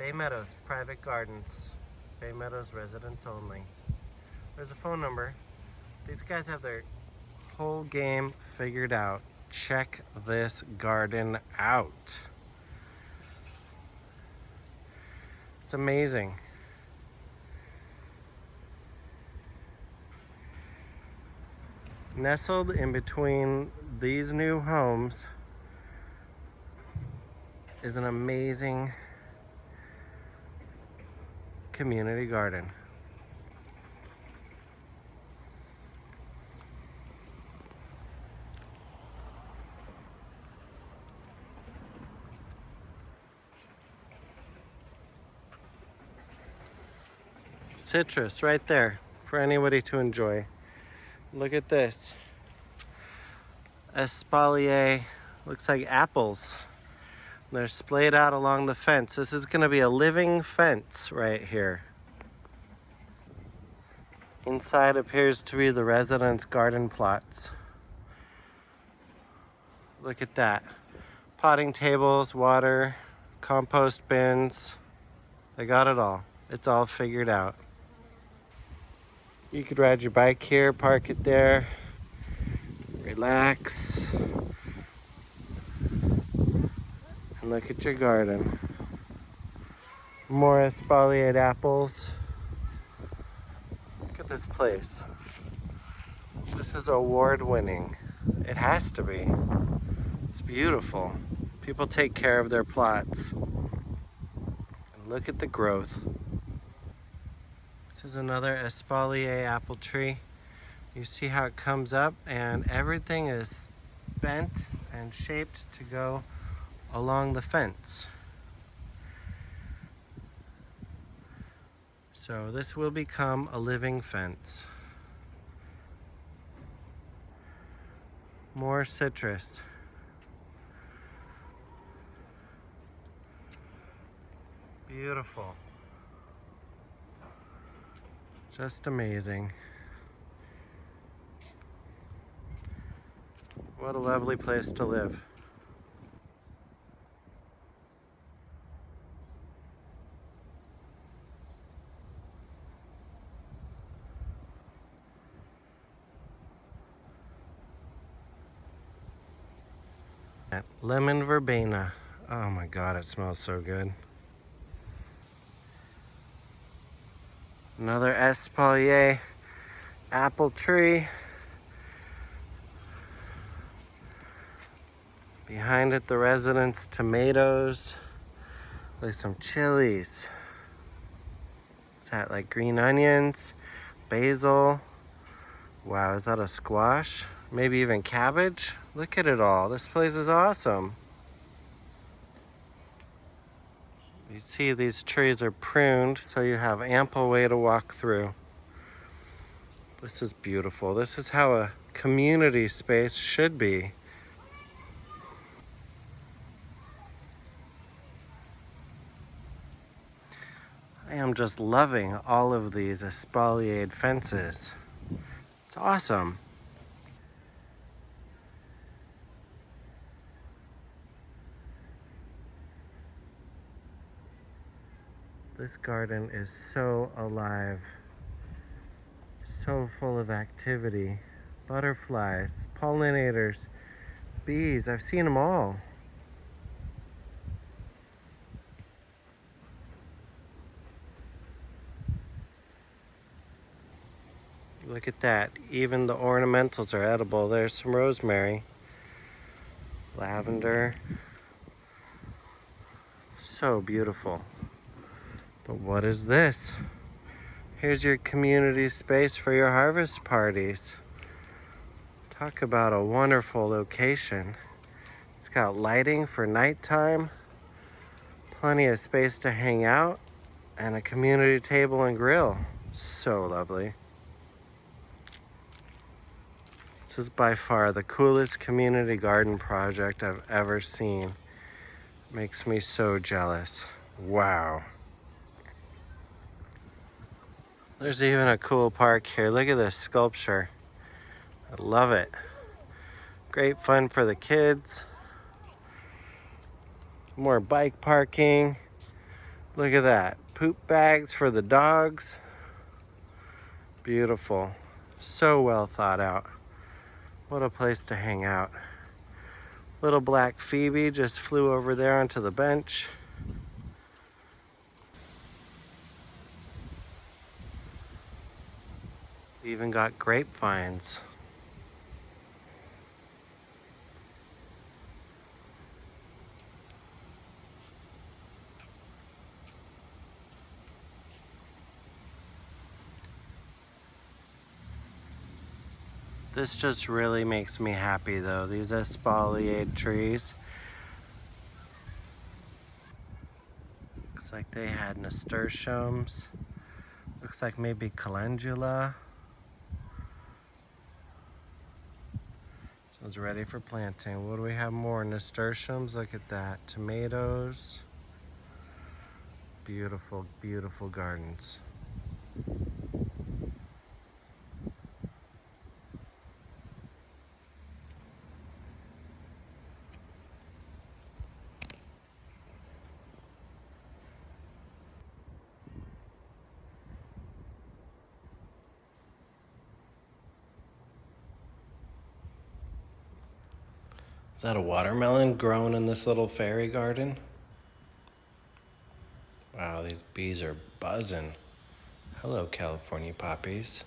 Bay Meadows Private Gardens. Bay Meadows residents only. There's a phone number. These guys have their whole game figured out. Check this garden out. It's amazing. Nestled in between these new homes is an amazing community garden. Citrus right there for anybody to enjoy. Look at this. Espalier, looks like apples. They're splayed out along the fence. This is gonna be a living fence right here. Inside appears to be the residents' garden plots. Look at that. Potting tables, water, compost bins. They got it all. It's all figured out. You could ride your bike here, park it there, relax, and look at your garden. More espaliered apples. Look at this place. This is award-winning. It has to be. It's beautiful. People take care of their plots. And look at the growth. This is another espalier apple tree. You see how it comes up and everything is bent and shaped to go along the fence. So this will become a living fence. More citrus. Beautiful. Just amazing. What a lovely place to live. Lemon verbena. Oh my God, it smells so good. Another espalier apple tree. Behind it, the residents' tomatoes. Like some chilies. Is that like green onions? Basil. Wow, is that a squash? Maybe even cabbage? Look at it all. This place is awesome. You see these trees are pruned so you have ample way to walk through. This is beautiful. This is how a community space should be. I am just loving all of these espaliered fences. It's awesome. This garden is so alive, so full of activity. Butterflies, pollinators, bees, I've seen them all. Look at that, even the ornamentals are edible. There's some rosemary, lavender. So beautiful. But what is this? Here's your community space for your harvest parties. Talk about a wonderful location. It's got lighting for nighttime, plenty of space to hang out, and a community table and grill. So lovely. This is by far the coolest community garden project I've ever seen. Makes me so jealous. Wow. There's even a cool park here. Look at this sculpture. I love it. Great fun for the kids. More bike parking. Look at that. Poop bags for the dogs. Beautiful. So well thought out. What a place to hang out. Little black Phoebe just flew over there onto the bench. We even got grapevines. This just really makes me happy though, these espaliered trees. Looks like they had nasturtiums. Looks like maybe calendula. So it's ready for planting. What do we have more? Nasturtiums, look at that. Tomatoes. Beautiful, beautiful gardens. Is that a watermelon growing in this little fairy garden? Wow, these bees are buzzing. Hello, California poppies.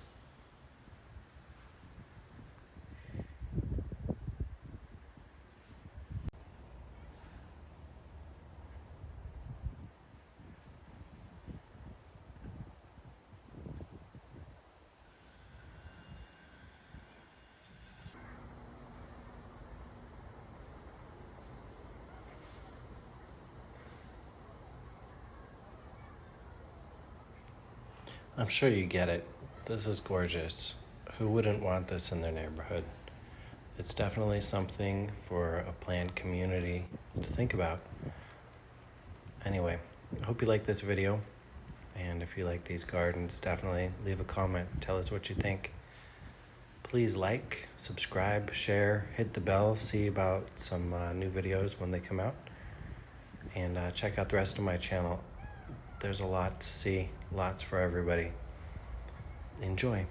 I'm sure you get it. This is gorgeous. Who wouldn't want this in their neighborhood? It's definitely something for a planned community to think about. Anyway, I hope you like this video. And if you like these gardens, definitely leave a comment. Tell us what you think. Please like, subscribe, share, hit the bell, see about some new videos when they come out. And check out the rest of my channel. There's a lot to see, lots for everybody. Enjoy.